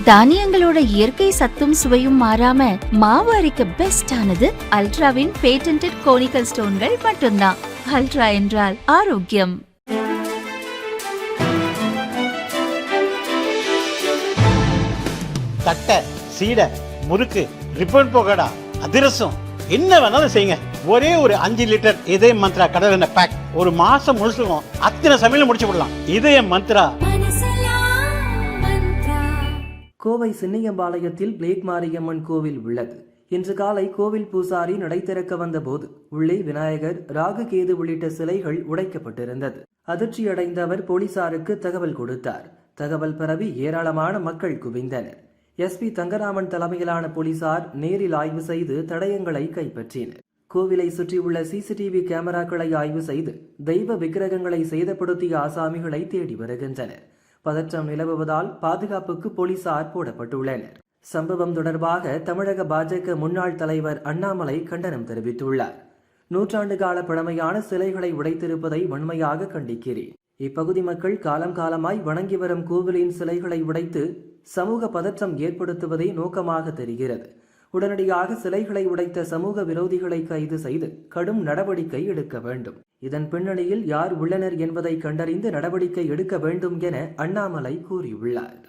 தானியங்களோட இயற்கை சத்தும் சுவையும் மாறாம மாவு அரைக்க பெஸ்ட் ஆனது அல்ட்ராவின் பேட்டன்டட் கோனிக்கல் ஸ்டோன்கள் மட்டும்தான். அல்ட்ரா என்றால் ஆரோக்கியம். தட்டை, சீடை, முறுக்கு, ரிப்பன் போகடா, அதிரசம் என்ன வேணாலும் செய்யுங்க. ஒரே ஒரு 5 லிட்டர் இதயம் மந்த்ரா கடல் எண்ணெய் பேக் ஒரு மாசம் முழுசுக்கும் அத்தனை சமையல முடிச்சு விடலாம். இதயம் மந்த்ரா. கோவை சின்னியம்பாளையத்தில் பிளேக் மாரியம்மன் கோவில் உள்ளது. இன்று காலை கோவில் பூசாரி நடை திறக்க வந்த போது உள்ளே விநாயகர், ராகு, கேது உள்ளிட்ட சிலைகள் உடைக்கப்பட்டிருந்தது. அதிர்ச்சியடைந்த அவர் போலீசாருக்கு தகவல் கொடுத்தார். தகவல் பரவி ஏராளமான மக்கள் குவிந்தனர். எஸ்பி தங்கராமன் தலைமையிலான போலீசார் நேரில் ஆய்வு செய்து தடயங்களை கைப்பற்றினர். கோவிலை சுற்றியுள்ள சிசிடிவி கேமராக்களை ஆய்வு செய்து தெய்வ விக்கிரகங்களை சேதப்படுத்திய ஆசாமிகளை தேடி வருகின்றனர். பதற்றம் நிலவுவதால் பாதுகாப்புக்கு போலீசார் போடப்பட்டுள்ளனர். சம்பவம் தொடர்பாக தமிழக பாஜக முன்னாள் தலைவர் அண்ணாமலை கண்டனம் தெரிவித்துள்ளார். 100 கால பழமையான சிலைகளை உடைத்திருப்பதை வன்மையாக கண்டிக்கிறேன். இப்பகுதி மக்கள் காலம் காலமாய் வணங்கி வரும் கோவிலின் சிலைகளை உடைத்து சமூக பதற்றம் ஏற்படுத்துவதே நோக்கமாக தெரிகிறது. உடனடியாக சிலைகளை உடைத்த சமூக விரோதிகளை கைது செய்து கடும் நடவடிக்கை எடுக்க வேண்டும். இதன் பின்னணியில் யார் உள்ளனர் என்பதை கண்டறிந்து நடவடிக்கை எடுக்க வேண்டும் என அண்ணாமலை கூறியுள்ளார்.